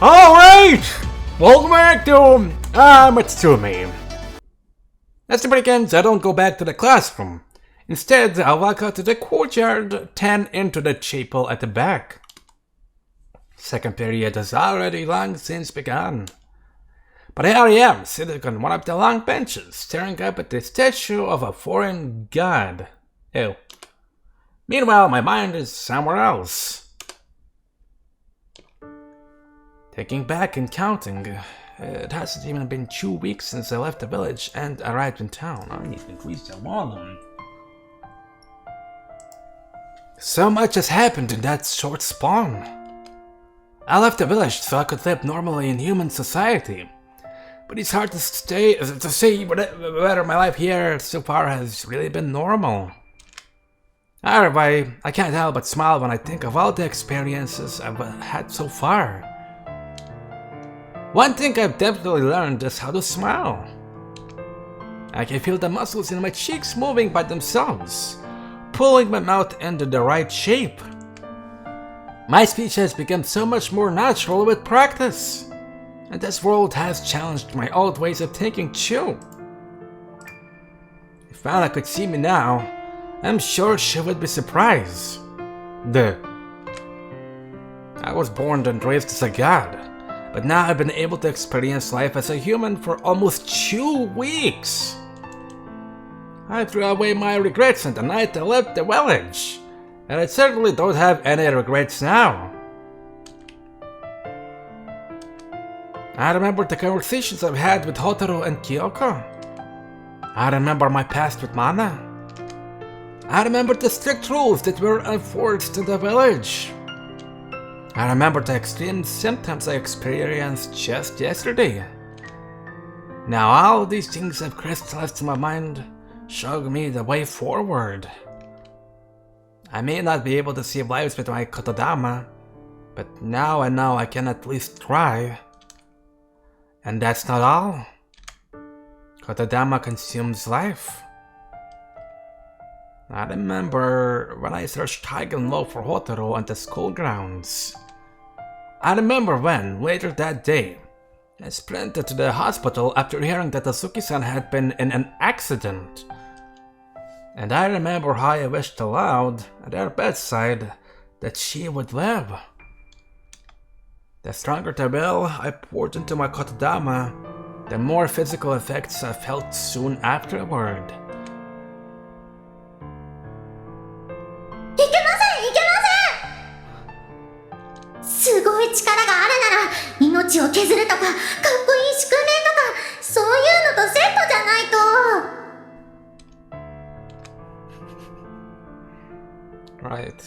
Alright! Welcome back to Amatsutsumi. As the break ends, I don't go back to the classroom. Instead, I walk out to the courtyard, 10 into the chapel at the back. Second period has already long since begun. But here I am, sitting on one of the long benches, staring up at the statue of a foreign god. Ew. Meanwhile, my mind is somewhere else. Thinking back and counting, it hasn't even been 2 weeks since I left the village and arrived in town. I need to increase the volume. So much has happened in that short span. I left the village so I could live normally in human society. But it's hard to say whether my life here so far has really been normal. However, I can't help but smile when I think of all the experiences I've had so far. One thing I've definitely learned is how to smile. I can feel the muscles in my cheeks moving by themselves, pulling my mouth into the right shape. My speech has become so much more natural with practice, and this world has challenged my old ways of thinking too. If Anna could see me now, I'm sure she would be surprised. I was born and raised as a god. But now I've been able to experience life as a human for almost 2 weeks. I threw away my regrets on the night I left the village, and I certainly don't have any regrets now. I remember the conversations I've had with Hotaru and Kyoko. I remember my past with Mana. I remember the strict rules that were enforced in the village. I remember the extreme symptoms I experienced just yesterday. Now all of these things have crystallized in my mind, showing me the way forward. I may not be able to save lives with my kotodama, but now I know I can at least try. And that's not all. Kotodama consumes life. I remember when I searched high and low for Hotaru on the school grounds. I remember when, later that day, I sprinted to the hospital after hearing that Azuki-san had been in an accident. And I remember how I wished aloud, at her bedside, that she would live. The stronger the will I poured into my kotodama, the more physical effects I felt soon afterward. すごい力があるなら命を削るとかかっこいい宿命とかそういうのとセットじゃないと Right.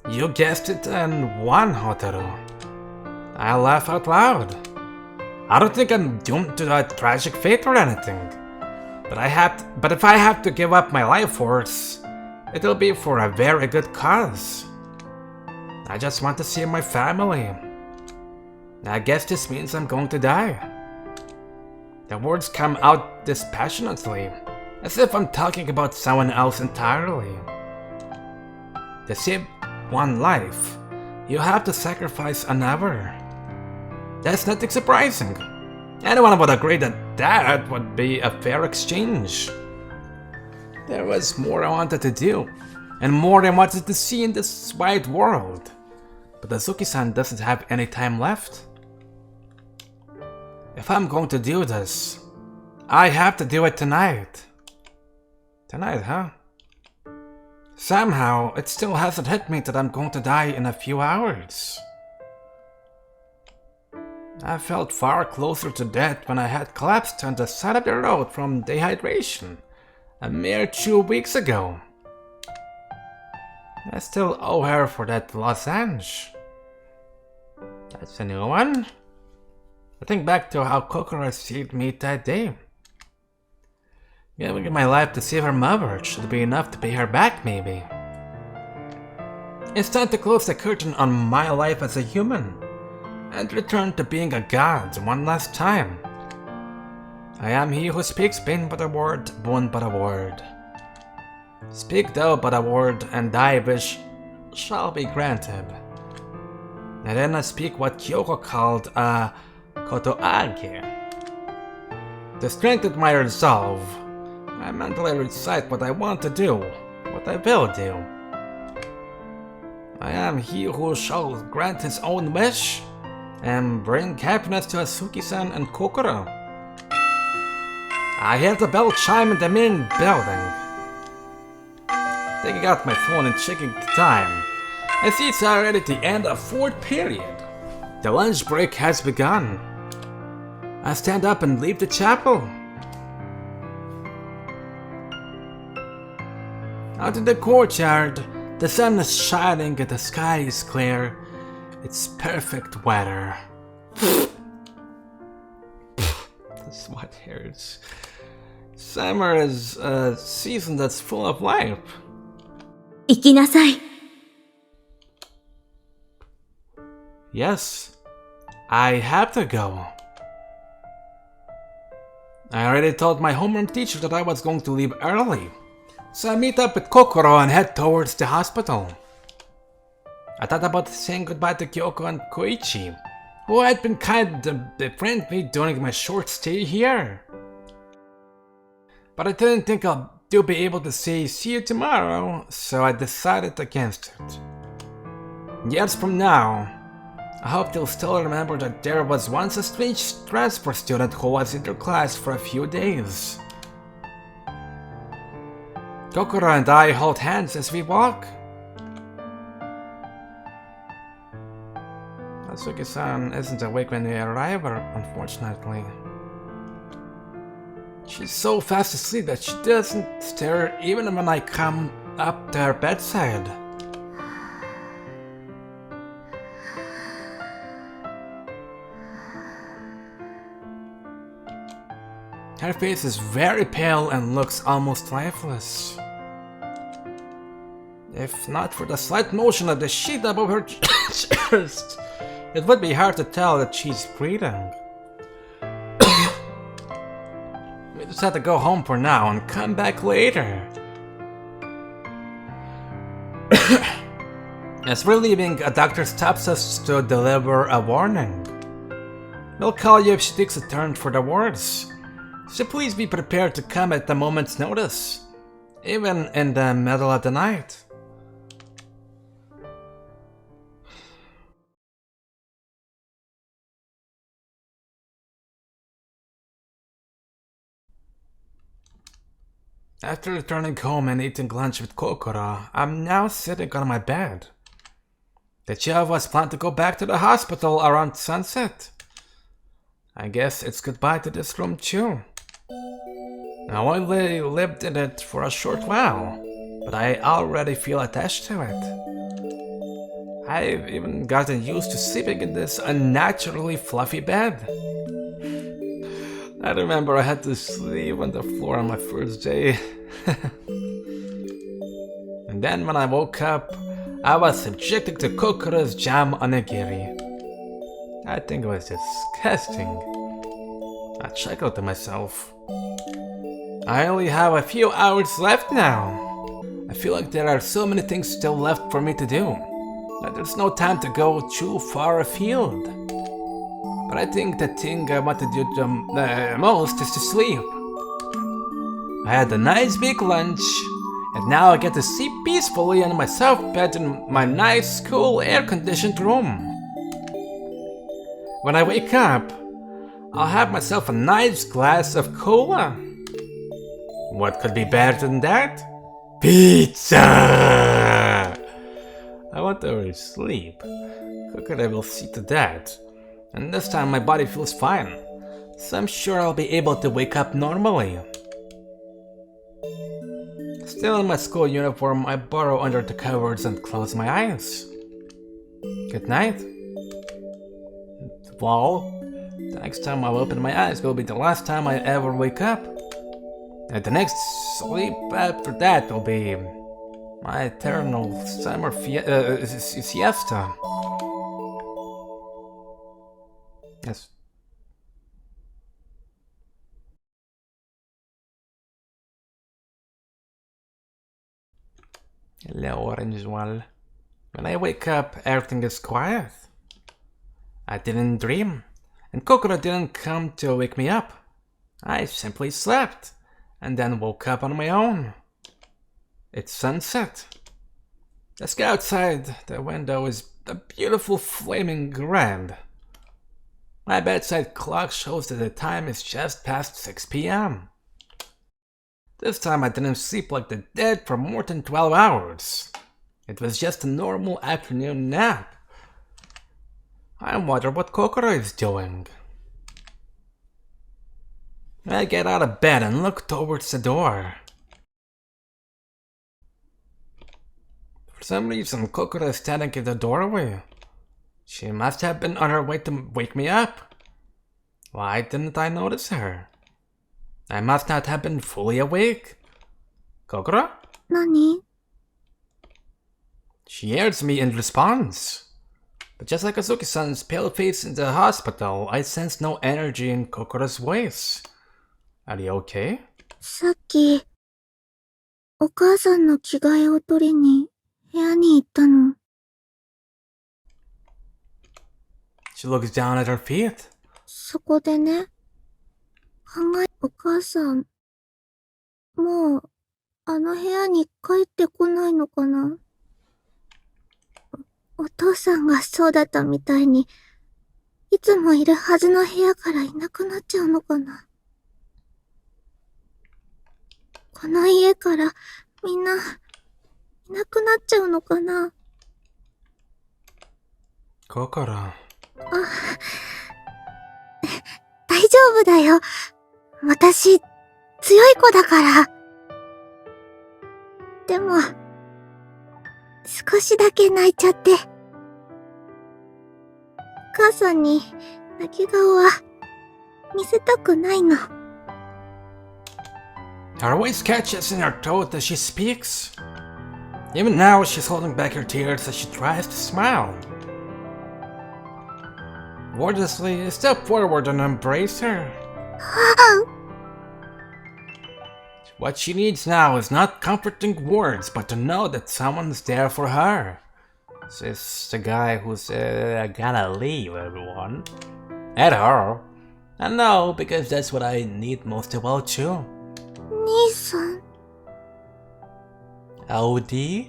You guessed it and won, Hotaru. I laugh out loud. I don't think I'm doomed to a tragic fate or anything. But if I have to give up my life force, it'll be for a very good cause. I just want to see my family. I guess this means I'm going to die. The words come out dispassionately, as if I'm talking about someone else entirely. To save one life, you have to sacrifice another. That's nothing surprising. Anyone would agree that that would be a fair exchange. There was more I wanted to do, and more I wanted to see in this wide world. But Azuki-san doesn't have any time left. If I'm going to do this, I have to do it tonight. Tonight, huh? Somehow, it still hasn't hit me that I'm going to die in a few hours. I felt far closer to death when I had collapsed on the side of the road from dehydration a mere 2 weeks ago. I still owe her for that lozenge. That's a new one. I think back to how Kokoro saved me that day. Giving my life to save her mother should be enough to pay her back, maybe. It's time to close the curtain on my life as a human and return to being a god one last time. I am he who speaks pain but a word, boon but a word. Speak thou but a word, and thy wish shall be granted. and then I speak what Kyoko called a kotodama. To strengthen my resolve, I mentally recite what I want to do, what I will do. I am he who shall grant his own wish and bring happiness to Asuki-san and Kokoro. I hear the bell chime in the main building. Taking out my phone and checking the time, I see it's already the end of fourth period. The lunch break has begun. I stand up and leave the chapel. Out in the courtyard, the sun is shining and the sky is clear. It's perfect weather. This what hurts. Summer is a season that's full of life. 行きなさい。 Yes, I have to go. I already told my homeroom teacher that I was going to leave early, so I meet up with Kokoro and head towards the hospital. I thought about saying goodbye to Kyoko and Koichi, who had been kind to befriend me during my short stay here. But I didn't think I'll be able to say see you tomorrow, so I decided against it. Years from now, I hope they'll still remember that there was once a strange transfer student who was in their class for a few days. Kokoro and I hold hands as we walk. Asuki-san isn't awake when we arrive, unfortunately. She's so fast asleep that she doesn't stir even when I come up to her bedside. Her face is very pale and looks almost lifeless. If not for the slight motion of the sheet above her chest, it would be hard to tell that she's breathing. We just have to go home for now and come back later. As we're leaving, a doctor stops us to deliver a warning. We'll call you if she takes a turn for the words. So please be prepared to come at a moment's notice, even in the middle of the night. After returning home and eating lunch with Kokoro, I'm now sitting on my bed. The two of us plan to go back to the hospital around sunset. I guess it's goodbye to this room too. I only lived in it for a short while, but I already feel attached to it. I've even gotten used to sleeping in this unnaturally fluffy bed. I remember I had to sleep on the floor on my first day. And then when I woke up, I was subjected to Kokoro's jam onigiri. I think it was disgusting. I chuckled to myself. I only have a few hours left now. I feel like there are so many things still left for me to do, that there's no time to go too far afield. But I think the thing I want to do the most is to sleep. I had a nice big lunch, and now I get to sleep peacefully in my soft bed in my nice, cool, air-conditioned room. When I wake up, I'll have myself a nice glass of cola. What could be better than that? Pizza! I want to sleep. Kokoro will see to that. And this time my body feels fine, so I'm sure I'll be able to wake up normally. Still in my school uniform, I burrow under the covers and close my eyes. Good night. Well, the next time I open my eyes will be the last time I ever wake up. And the next sleep after that will be my eternal summer siesta. Yes. Hello, Orange Wall. When I wake up, everything is quiet. I didn't dream, and Kokoro didn't come to wake me up. I simply slept, and then woke up on my own. It's sunset. The sky outside the window is a beautiful flaming red. My bedside clock shows that the time is just past 6 p.m. This time I didn't sleep like the dead for more than 12 hours. It was just a normal afternoon nap. I wonder what Kokoro is doing. I get out of bed and look towards the door. For some reason, Kokoro is standing in the doorway. She must have been on her way to wake me up. Why didn't I notice her? I must not have been fully awake. Kokoro? 何？ She hears me in response. But just like Azuki-san's pale face in the hospital, I sense no energy in Kokoro's voice. Are you okay? さっき、お母さんの着替えを取りに部屋に行ったの。She looks down at her feet. そこでね、お母さん、もう、あの部屋に帰ってこないのかな？お父さんがそうだったみたいに、いつもいるはずの部屋からいなくなっちゃうのかな？この家からみんな、いなくなっちゃうのかな？ Kokoro. 大丈夫だよ。私、強い子だから。でも、少しだけ泣いちゃって。お母さんに泣き顔は見せたくないの。Her voice catches in her throat as she speaks. Even now, she's holding back her tears as she tries to smile. Wordlessly, I step forward and embrace her. What she needs now is not comforting words, but to know that someone's there for her. Says the guy who's gonna leave everyone. At her. I know, because that's what I need most of all too. 兄さん。 OD?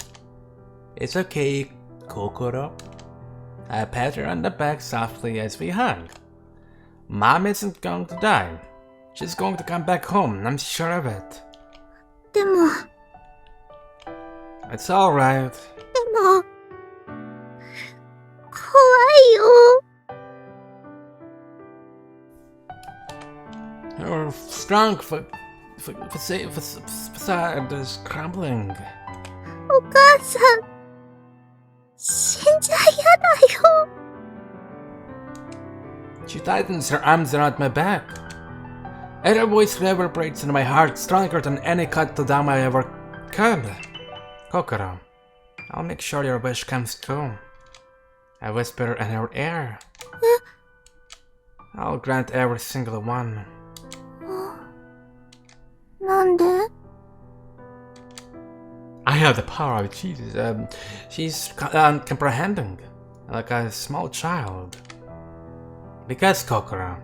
It's okay, Kokoro. I pat her on the back softly as we hug. Mom isn't going to die. She's going to come back home, I'm sure of it. でも、 It's alright. でも、怖いよ。 Her strong facade is crumbling. お母さん、死んじゃ嫌だよ。 She tightens her arms around my back. And her voice reverberates in my heart stronger than any kotodama I ever could. Kokoro, I'll make sure your wish comes true. I whisper in her ear. I'll grant every single one. なんで？ I have the power of Jesus. She's comprehending, like a small child. Because, Kokoro,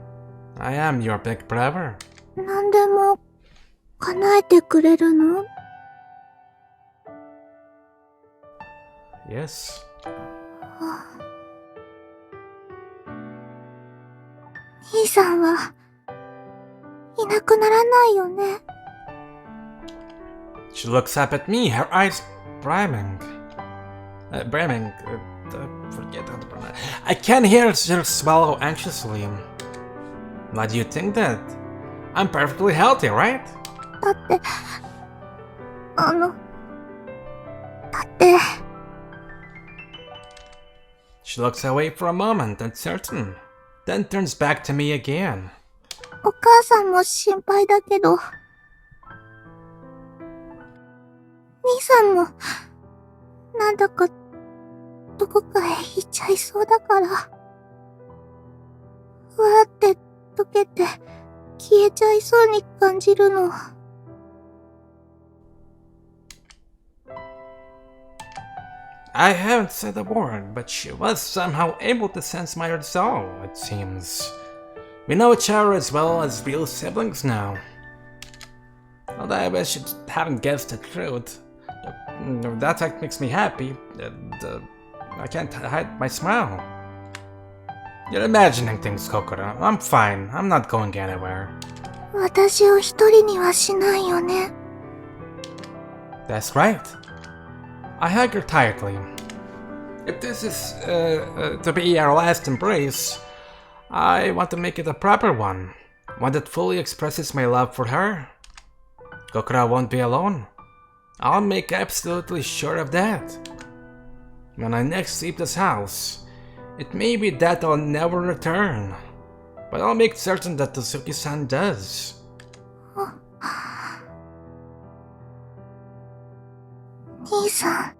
I am your big brother. なんでも叶えてくれるの？ Yes. 兄さんはいなくならないよね。 She looks up at me, her eyes brimming. Forget how to pronounce. I can hear her swallow anxiously. Why do you think that? I'm perfectly healthy, right? だって、だって、 She looks away for a moment, uncertain, then turns back to me again. お母さんも心配だけど、兄さんも、なんだか、どこかへ行っちゃいそうだから、ふわって溶けて、消えちゃいそうに感じるの。I haven't said a word, but she was somehow able to sense my soul, it seems. We know each other as well as real siblings now. Although I wish you hadn't guessed the truth. That fact makes me happy, and I can't hide my smile. You're imagining things, Kokoro. I'm fine. I'm not going anywhere. 私を一人にはしないよね。That's right. I hug her tightly. If this is to be our last embrace, I want to make it a proper one that fully expresses my love for her. Kokoro won't be alone. I'll make absolutely sure of that. When I next leave this house, it may be that I'll never return, but I'll make certain that Tsuki-san does. Nii-san.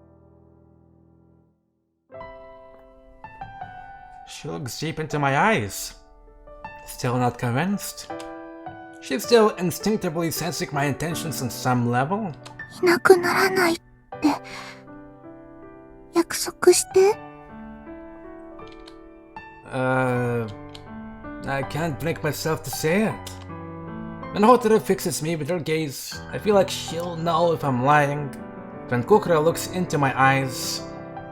She looks deep into my eyes. Still not convinced. She's still instinctively sensing my intentions on some level. いなくならないって約束して。I can't bring myself to say it. When Hotaru fixes me with her gaze, I feel like she'll know if I'm lying. When Kokoro looks into my eyes,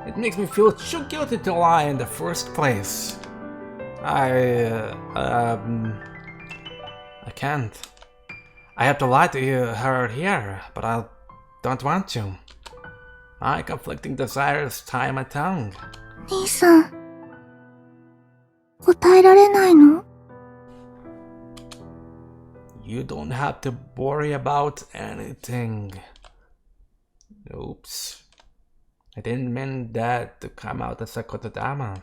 it makes me feel too guilty to lie in the first place. I can't. I have to lie to her here, but I don't want to. My conflicting desires tie my tongue. 兄さん、答えられないの？ You don't have to worry about anything. Oops. I didn't mean that to come out as a kotodama.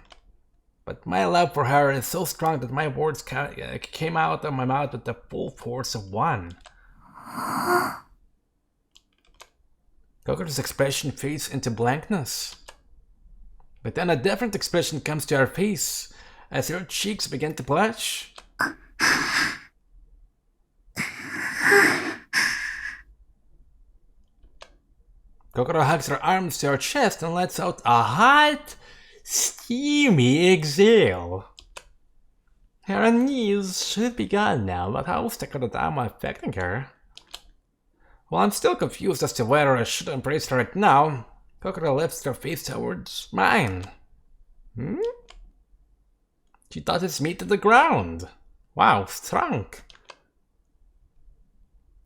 But my love for her is so strong that my words came out of my mouth with the full force of one. Kokoro's expression fades into blankness. But then a different expression comes to her face as her cheeks begin to blush. Kokoro hugs her arms to her chest and lets out a hot, steamy exhale. Her unease should be gone now, but how's the kotodama affecting her? While I'm still confused as to whether I should embrace her right now, Kokoro lifts her face towards mine. She touches me to the ground. Wow, strong.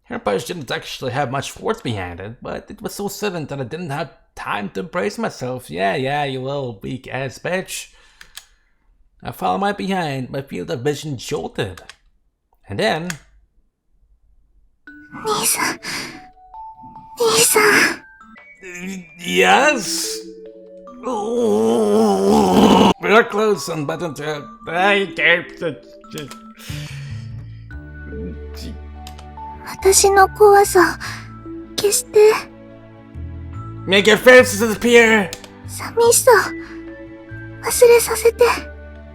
Her push didn't actually have much force behind it, but it was so sudden that I didn't have time to brace myself. Yeah, you little weak-ass bitch. I fell right behind, my field of vision jolted. And then... 兄さん。兄さん。Yes? We're close and button to... I can't... 私の怖さ、消して。Make your face disappear! 寂しさ、忘れさせて。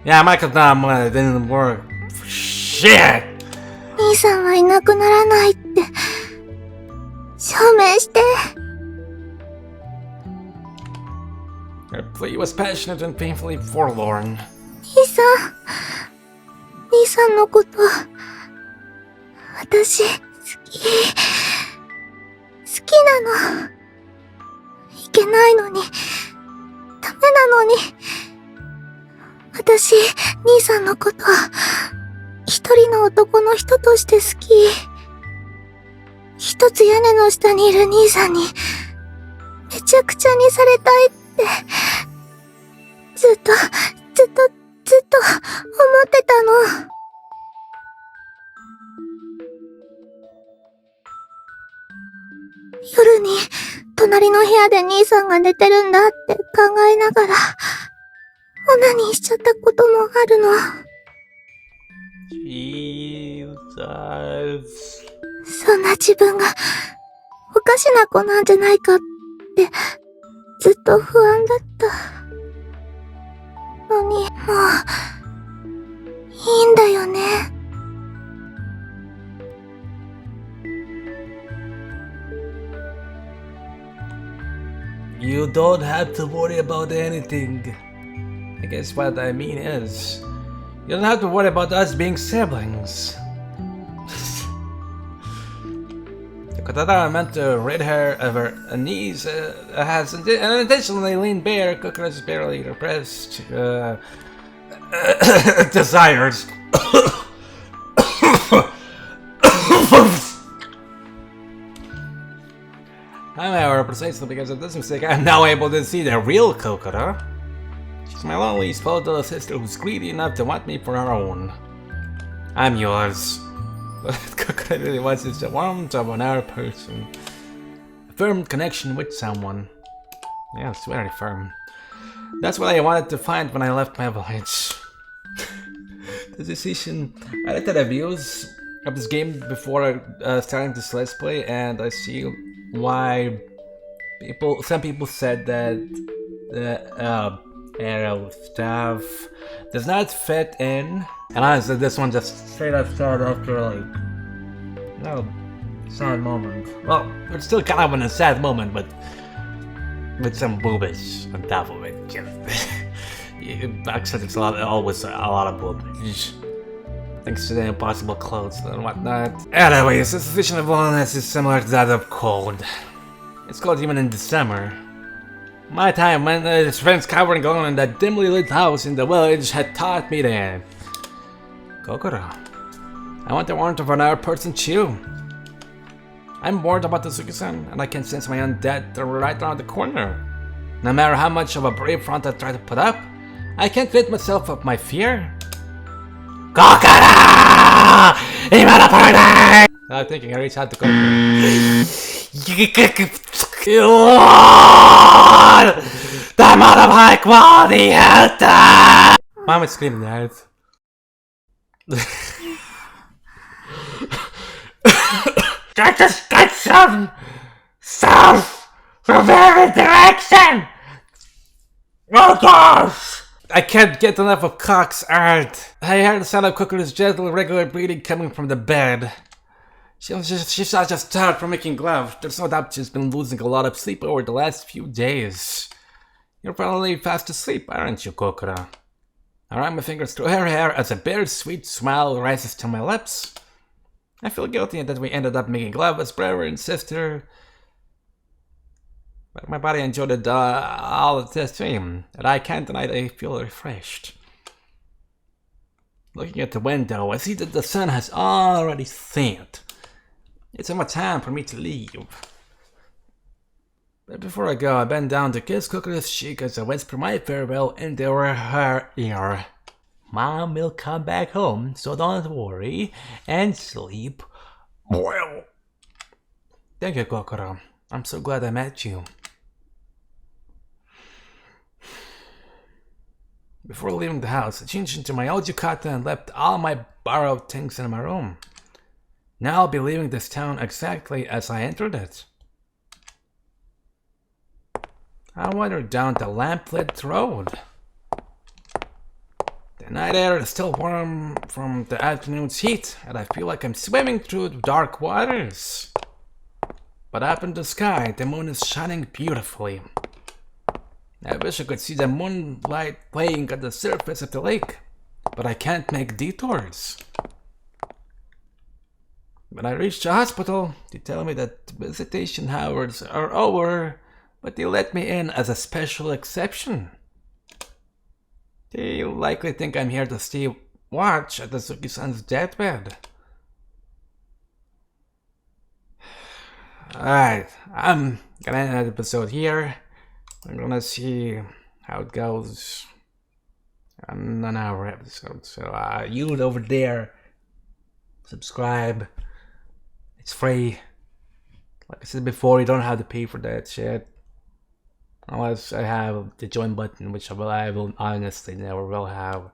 Yeah, Makoto didn't work. Shit! 兄さんはいなくならないって、証明して。Her plea was passionate and painfully forlorn. 兄さんのこと、私、好きなの。いけないのに、ダメなのに。私、兄さんのことは、一人の男の人として好き。一つ屋根の下にいる兄さんに、めちゃくちゃにされたいって、ずっと思ってたの。夜に、隣の部屋で兄さんが寝てるんだって考えながら、オナニーしちゃったこともあるの。Jesus. そんな自分が、おかしな子なんじゃないかって、ずっと不安だった。のに、もう、いいんだよね。You don't have to worry about anything. I guess what I mean is, you don't have to worry about us being siblings. The kotodama meant to rid her of her knees has unintentionally leaned bare. Kokoro's barely repressed desires. However, precisely because of this mistake, I am now able to see the real Kokoro. She's my lonely, spoiled little sister who's greedy enough to want me for her own. I'm yours. What Kokoro really wants is the warmth of another person. A firm connection with someone. Yeah, it's very firm. That's what I wanted to find when I left my village. The decision. I looked at reviews of this game before starting this let's play, and I see why some people said that the arrow stuff does not fit in. And honestly, this one just straight up started after like no sad moment. Well, it's still kind of in a sad moment, but with some boobish on top of it. Actually, it's always a lot of boobish. Thanks to the impossible clothes and whatnot. Anyways, the sensation of loneliness is similar to that of cold. It's cold even in the summer. My time when his friends cowering alone in that dimly lit house in the village had taught me that. Kokoro, I want the warmth of another person too. I'm bored about the Suki-san, and I can sense my own death right around the corner. No matter how much of a brave front I try to put up, I can't rid myself of my fear. Kokoro! I'm thinking I reached out to Kokoro. The amount of high quality health! Mom is screaming out. That just got some south from every direction! Oh gosh! I can't get enough of Cock's art. I heard the sound of Kokoro's gentle, regular breathing coming from the bed. She's not just tired from making love. There's no doubt she's been losing a lot of sleep over the last few days. You're probably fast asleep, aren't you, Kokoro? I run my fingers through her hair as a bittersweet smile rises to my lips. I feel guilty that we ended up making love as brother and sister. But my body enjoyed it all the same, and I can't deny that I feel refreshed. Looking at the window, I see that the sun has already set. It's almost time for me to leave. But before I go, I bend down to kiss Kokoro's cheek as I whisper my farewell into her ear. Mom will come back home, so don't worry, and sleep well. Thank you, Kokoro. I'm so glad I met you. Before leaving the house, I changed into my old yukata and left all my borrowed things in my room. Now I'll be leaving this town exactly as I entered it. I wandered down the lamp-lit road. The night air is still warm from the afternoon's heat, and I feel like I'm swimming through dark waters. But up in the sky, the moon is shining beautifully. I wish I could see the moonlight playing at the surface of the lake, but I can't make detours. When I reached the hospital, they tell me that visitation hours are over, but they let me in as a special exception. They likely think I'm here to stay watch at the Suki-san's deathbed. Alright, I'm gonna end the episode here. We're gonna see how it goes on our episode. So, you over there, subscribe. It's free. Like I said before, you don't have to pay for that shit. Unless I have the join button, which I will honestly never will have.